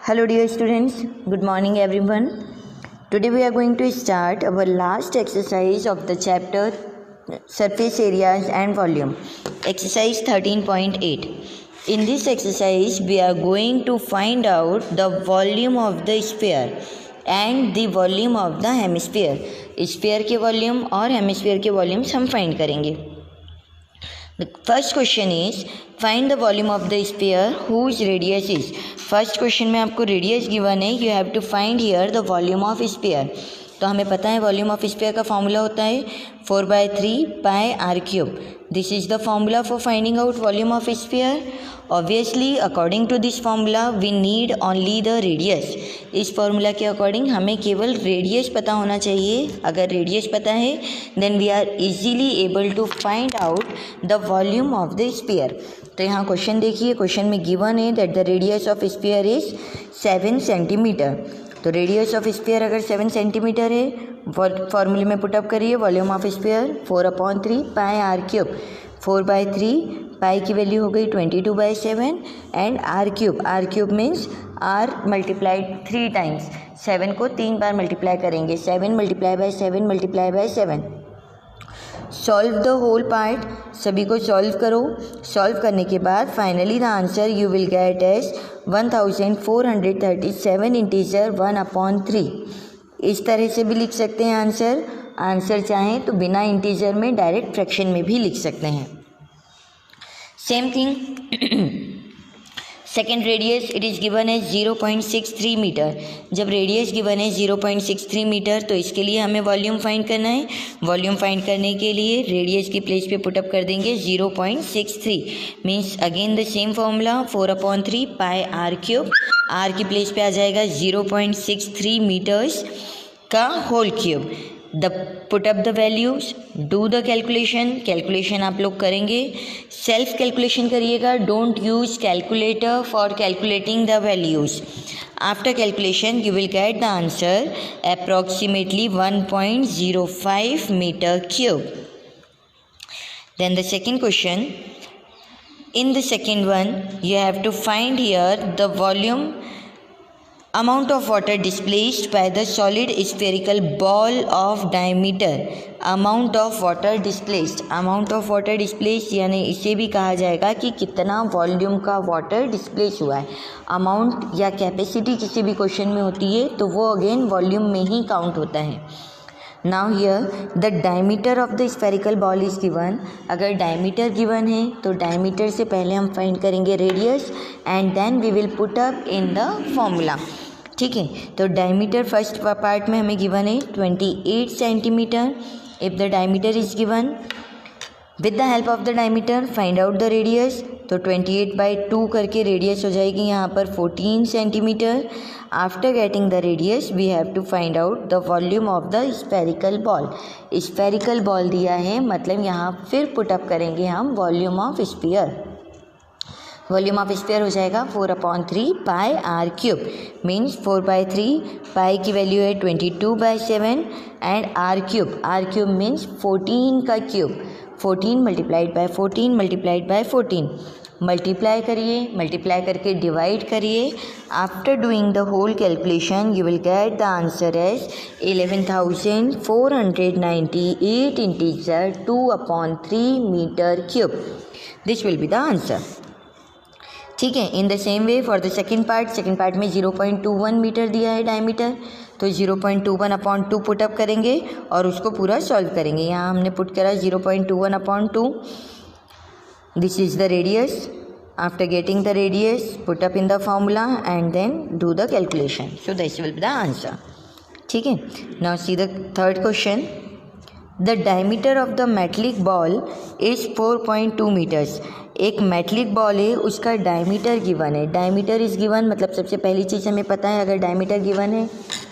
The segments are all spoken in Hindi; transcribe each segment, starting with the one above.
Hello dear students, good morning everyone. Today we are going to start our last exercise of the chapter surface areas and volume. Exercise 13.8. In this exercise we are going to find out the volume of the sphere and the volume of the hemisphere. Sphere के वॉल्यूम और हेमिस्फीयर के वॉल्यूम्स हम फाइंड करेंगे. The first question is find the volume of the sphere whose radius is. First question में आपको रेडियस गिवन है. You have to find here the volume of sphere. तो हमें पता है वॉल्यूम ऑफ स्फीयर का फॉर्मूला होता है 4/3 pi are cube. This is the formula for finding out volume of sphere. Obviously according to this formula we need only the radius. इस फॉर्मूला के अकॉर्डिंग हमें केवल रेडियस पता होना चाहिए. अगर रेडियस पता है then we are easily able to find out the volume of the sphere. तो यहाँ क्वेश्चन देखिए. क्वेश्चन में गिवन है that the radius of sphere is 7 centimetre. तो रेडियस ऑफ स्फीयर अगर 7 सेंटीमीटर है, फॉर्मूले में पुटअप करिए. Volume of sphere 4/3 pi are cube. 4/3 pi की वैल्यू हो गई 22/7 and r cube means r multiplied 3 times. 7 को 3 बार मल्टीप्लाई करेंगे. 7 multiply by 7 multiply by 7. Solve the whole part. सभी को सॉल्व करो. सॉल्व करने के बाद finally the answer you will get as 1437 integer 1/3. इस तरह से भी लिख सकते हैं आंसर चाहें तो बिना इंटीजर में डायरेक्ट फ्रैक्शन में भी लिख सकते हैं. Same thing second radius it is given है 0.63 मीटर. जब रेडियस गिवन है 0.63 मीटर तो इसके लिए हमें वॉल्यूम फाइंड करना है. वॉल्यूम फाइंड करने के लिए रेडियस की प्लेस पे पुटअप कर देंगे 0.63 means again the same formula 4/3 pi are cube. R की प्लेस पे आ जाएगा 0.63 मीटर्स का whole cube. Put up the values. Do the calculation आप लोग करेंगे. सेल्फ कैलकुलेशन करिएगा. Don't use calculator for calculating the values. After calculation you will get the answer approximately 1.05 metre cube. Then the second question. In the second one you have to find here the volume amount of water displaced by the solid spherical ball of diameter. amount of water displaced यानी इसे भी कहा जाएगा कि कितना वॉल्यूम का वाटर डिस्प्लेस हुआ है. अमाउंट या कैपेसिटी किसी भी क्वेश्चन में होती है तो वो अगेन वॉल्यूम में ही काउंट होता है. Now here the diameter of the spherical ball is given. अगर डायमीटर गिवन है तो डायमीटर से पहले हम फाइंड करेंगे radius and then we will put up in the formula. ठीक है. तो डायमीटर फर्स्ट पार्ट में हमें गिवन है 28 centimetre. If the diameter is given with the help of the diameter find out the radius. तो 28/2 करके रेडियस हो जाएगी यहाँ पर 14 centimetre. After getting the radius we have to find out the volume of the spherical ball. Spherical ball दिया है मतलब यहाँ फिर पुटअप करेंगे हम volume of sphere. Volume of sphere हो जाएगा 4/3 pi are cube means 4/3 pi की वैल्यू है 22/7 एंड आर क्यूब मीन्स 14 का cube. 14 multiplied by 14 multiplied by 14. Multiply करिए. मल्टीप्लाई करके डिवाइड करिए. After doing the whole calculation you will get the answer as 11,498 integer 2/3 metre cube. This will be the answer. ठीक है. In the same way for the second part में 0.21 मीटर दिया है डायमीटर. तो 0.21/2 पुटअप करेंगे और उसको पूरा सॉल्व करेंगे. यहाँ हमने पुट करा 0.21/2. This is the radius. After getting the radius put up in the formula and then do the calculation. So this will be the answer. ठीक है. Now see the third question. The diameter of the metallic ball is 4.2 metres. एक मेटलिक बॉल है उसका डायमीटर गिवन है. डायमीटर इज़ गिवन मतलब सबसे पहली चीज़ हमें पता है अगर डायमीटर गिवन है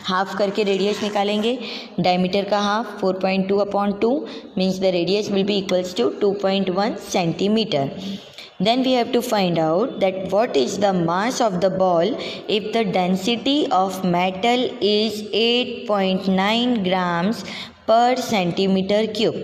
हाफ करके रेडियस निकालेंगे. डायमीटर का half 4.2/2 means the radius will be equals to 2.1 centimetre. Then we have to find out that what is the mass of the ball if the density of metal is 8.9 grams per centimeter cube.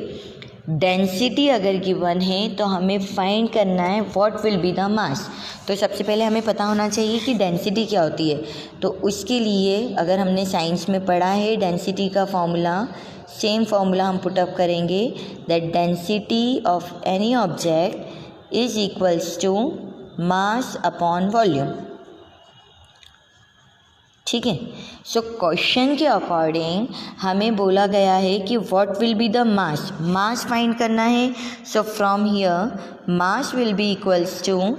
Density अगर गिवन है तो हमें फाइंड करना है व्हाट विल बी द मास। तो सबसे पहले हमें पता होना चाहिए कि डेंसिटी क्या होती है। तो उसके लिए अगर हमने साइंस में पढ़ा है डेंसिटी का फॉर्मूला, सेम फॉर्मूला हम पुटअप करेंगे, that density of any object is equals to mass upon volume. ठीक है। सो क्वेश्चन के अकॉर्डिंग हमें बोला गया है कि what will be the mass find करना है। So from here mass will be equals to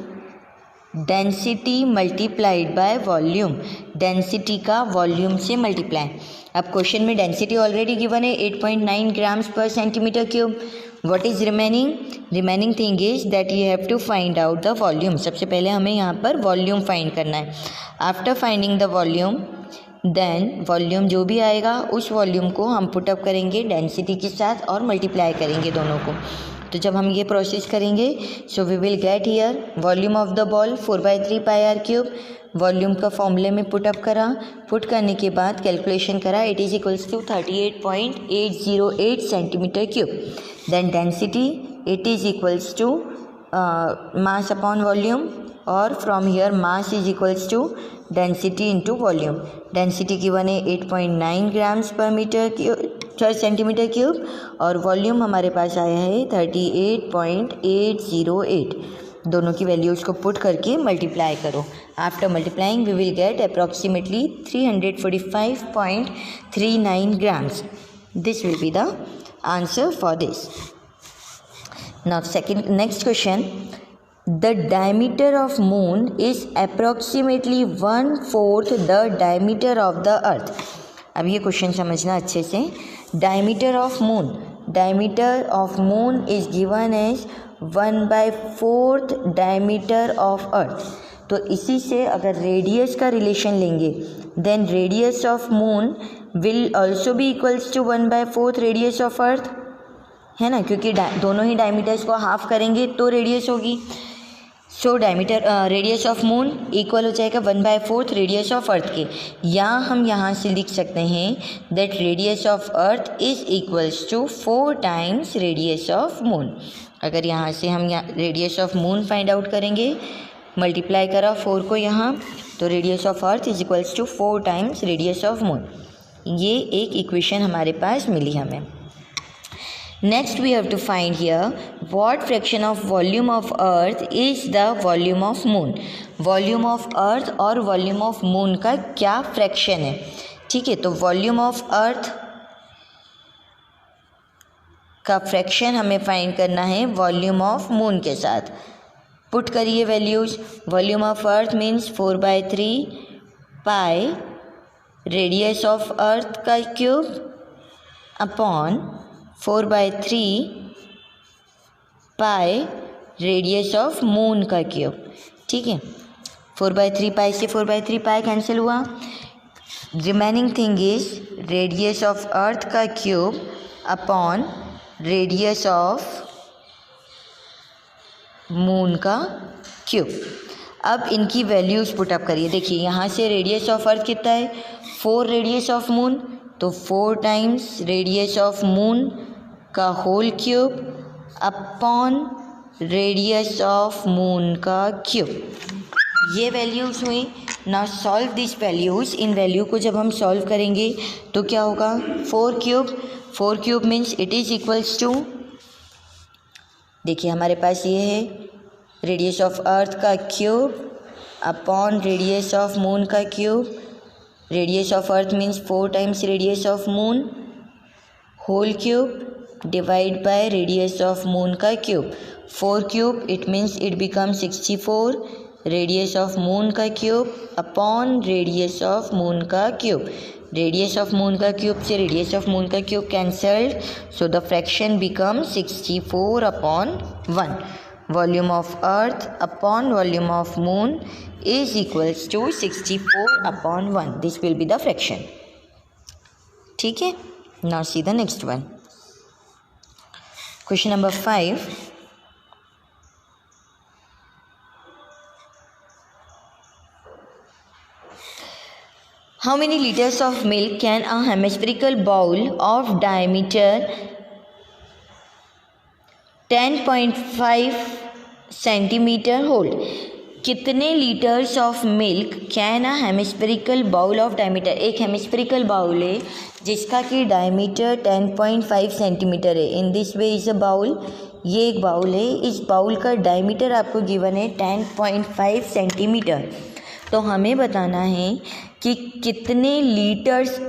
density multiplied by volume, density का वॉल्यूम से मल्टीप्लाई। अब क्वेश्चन में डेंसिटी ऑलरेडी गिवन है 8.9 ग्राम्स पर centimetre cube. What is remaining thing is that you have to find out the volume. सबसे पहले हमें यहाँ पर वॉल्यूम फाइंड करना है। After finding the volume then volume जो भी आएगा उस वॉल्यूम को हम पुटअप करेंगे डेंसिटी के साथ और मल्टीप्लाई करेंगे दोनों को। तो जब हम ये प्रोसेस करेंगे so we will get here volume of the ball 4/3 pi are cube. Volume का फॉर्मूले में पुटअप करा, पुट करने के बाद कैलकुलेशन करा, it is equals to 38.808 centimetre cube. Then density it is equals to mass upon volume, और from here mass is equals to density into volume. Density given है 8.9 ग्राम्स पर सेंटीमीटर क्यूब और वॉल्यूम हमारे पास आया है 38.808। दोनों की वैल्यूज़ को पुट करके मल्टीप्लाई करो। After multiplying we will get approximately 345.39 grams. This will be the answer for this. Now next question, the diameter of moon is approximately 1/4 the diameter of the earth। अब ये क्वेश्चन समझना अच्छे से। diameter of moon is given as 1/4 diameter of earth। तो इसी से अगर रेडियस का रिलेशन लेंगे then radius of moon will also be equals to 1/4 radius of earth, है ना, क्योंकि दोनों ही डायमीटर्स को हाफ करेंगे तो रेडियस होगी। So diameter radius of moon equal हो जाएगा 1/4 रेडियस ऑफ अर्थ के। या हम यहाँ से लिख सकते हैं that radius of earth is equals to 4 times radius of moon. अगर यहाँ से हम radius of moon find out करेंगे, मल्टीप्लाई करा 4 को यहाँ, तो radius of earth is equals to 4 times radius of moon. ये एक इक्वेशन हमारे पास मिली हमें। Next we have to find here what fraction of volume of earth is the volume of moon। Volume of earth और volume of moon का क्या फ्रैक्शन है। ठीक है, तो वॉल्यूम ऑफ अर्थ का फ्रैक्शन हमें फाइंड करना है वॉल्यूम ऑफ मून के साथ। पुट करिए values. Volume of earth means 4/3 pi radius of earth का cube upon 4/3 pi radius of moon का क्यूब। ठीक है, 4/3 पाई से 4/3 पाई कैंसिल हुआ। Remaining thing is radius of earth का cube upon radius of moon का क्यूब। अब इनकी वैल्यूज़ पुटअप करिए। देखिए यहाँ से रेडियस ऑफ अर्थ कितना है 4 रेडियस ऑफ मून, तो 4 टाइम्स रेडियस ऑफ मून का whole cube upon radius of moon का क्यूब। ये वैल्यूज़ हुई। Now solve this values. इन वैल्यू को जब हम सॉल्व करेंगे तो क्या होगा 4 cube means it is equals to, देखिए हमारे पास ये है रेडियस ऑफ अर्थ का cube upon radius of moon का cube. Radius of earth means 4 times radius of moon whole cube divide by radius of moon का cube. 4 cube it means it become 64 radius of moon का cube upon radius of moon का क्यूब। रेडियस ऑफ मून का क्यूब से रेडियस ऑफ मून का cube cancelled, so the fraction become 64/1। Volume of earth upon volume of moon is equals to 64/1। This will be the fraction। ठीक है, now see the next one। Question number 5। How many liters of milk can a hemispherical bowl of diameter 10.5 centimetre hold. कितने litres of milk can a hemispherical bowl of diameter, एक हेमिस्फेरिकल बाउल है जिसका कि डायमीटर 10.5 सेंटीमीटर है। In this way is a bowl, ये एक बाउल है, इस बाउल का डायमीटर आपको गिवन है 10.5 सेंटीमीटर। तो हमें बताना है कि कितने लीटर्स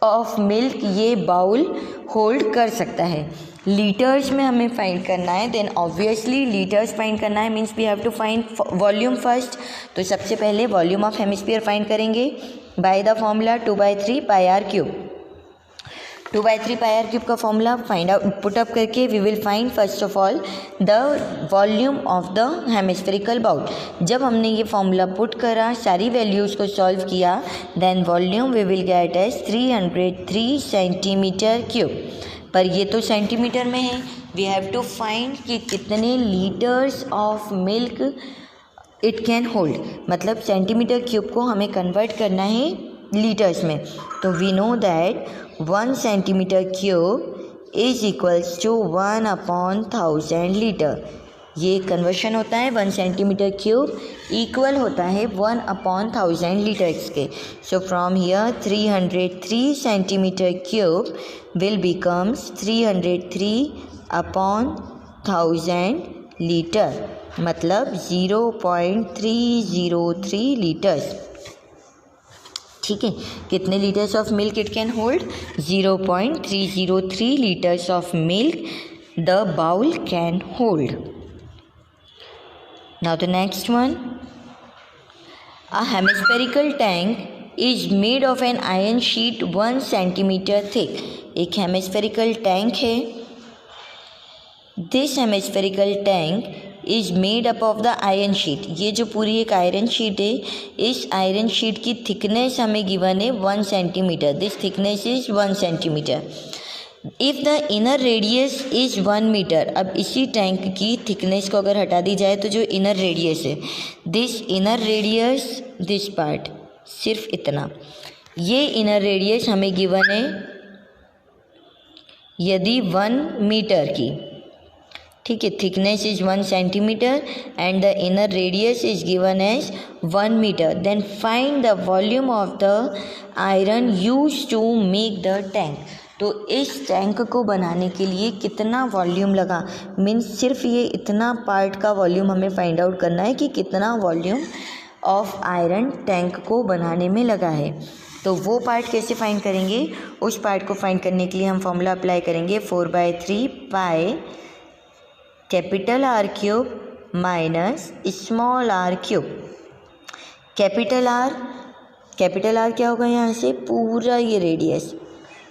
ऑफ मिल्क ये बाउल होल्ड कर सकता है। लीटर्स में हमें फाइंड करना है, देन ऑब्वियसली लीटर्स फाइंड करना है, means we have to find volume first. तो सबसे पहले वॉल्यूम ऑफ हेमिस्फीयर फाइंड करेंगे by the formula 2/3 pi are cube. 2/3 pi are cube का formula find out put up करके we will find first of all the volume of the hemispherical bowl. जब हमने ये फॉर्मूला पुट करा, सारी वैल्यूज़ को सॉल्व किया, then volume we will get as 303 centimetre cube. पर ये तो सेंटीमीटर में है, वी हैव टू फाइंड कि कितने litres of milk it can hold, मतलब सेंटीमीटर क्यूब को हमें कन्वर्ट करना है लीटर्स में। तो we know that 1 centimetre cube is equals to 1/1000 litre. ये कन्वर्शन होता है, 1 सेंटीमीटर क्यूब इक्वल होता है 1/1000 लीटर्स के। So from here 303 centimetre cube will becomes 303/1000 litre, मतलब 0.303 लीटर्स। ठीक है, कितने litres of milk it can hold? 0.303 litres of milk the bowl can hold. Now the next one, a hemispherical tank is made of an iron sheet 1 centimeter thick. एक हेमिस्फेरिकल टैंक है। This hemispherical tank is made up of the iron sheet. ये जो पूरी एक आयरन शीट है, इस आयरन शीट की थिकनेस हमें गिवन है 1 centimetre. This thickness is 1 centimetre. If the inner radius is 1 metre. अब इसी टैंक की थिकनेस को अगर हटा दी जाए तो जो इनर रेडियस है, this inner radius, this part, सिर्फ इतना, ये इनर रेडियस हमें गिवन है यदि 1 मीटर की, ठीक है, thickness is 1 centimetre and the inner radius is given as 1 metre, then find the volume of the iron use to make the tank. तो इस टैंक को बनाने के लिए कितना वॉल्यूम लगा, मीन्स सिर्फ ये इतना पार्ट का वॉल्यूम हमें फाइंड आउट करना है कि कितना वॉल्यूम ऑफ आयरन टैंक को बनाने में लगा है। तो वो पार्ट कैसे फाइंड करेंगे? उस पार्ट को फाइंड करने के लिए हम फॉर्मूला अप्लाई करेंगे 4/3 pi capital R cube minus small R cube. Capital R क्या होगा यहाँ से? पूरा ये रेडियस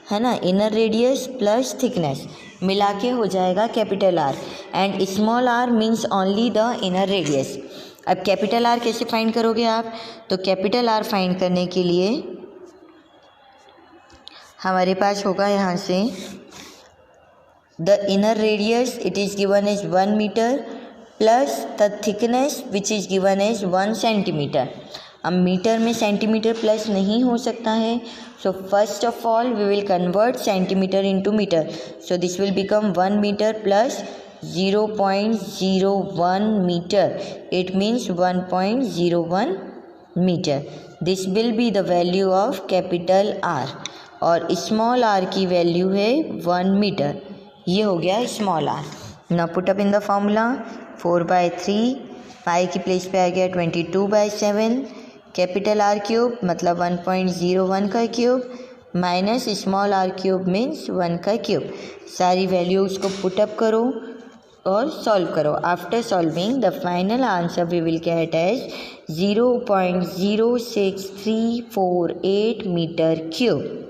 है ना, इनर रेडियस प्लस थिकनेस मिला के हो जाएगा capital R, and small R means only the inner radius. अब कैपिटल आर कैसे फाइंड करोगे आप? तो कैपिटल आर फाइंड करने के लिए हमारे पास होगा यहाँ से the inner radius, it is given as 1 metre plus the thickness which is given as 1 centimetre. अब मीटर में सेंटीमीटर प्लस नहीं हो सकता है, so first of all we will convert centimetre into metre. So this will become 1 metre plus 0.01 metre, it means 1.01 metre. This will be the value of capital R, और स्मॉल आर की वैल्यू है 1 मीटर। ये हो गया small R. Now put up in the formula 4/3 pi की प्लेस पे आ गया 22/7 कैपिटल आर क्यूब मतलब 1.01 का cube minus small R cube means 1 का क्यूब। सारी वैल्यूज़ को पुट अप करो और सॉल्व करो। After solving the final answer we will get as 0.06348 metre cube.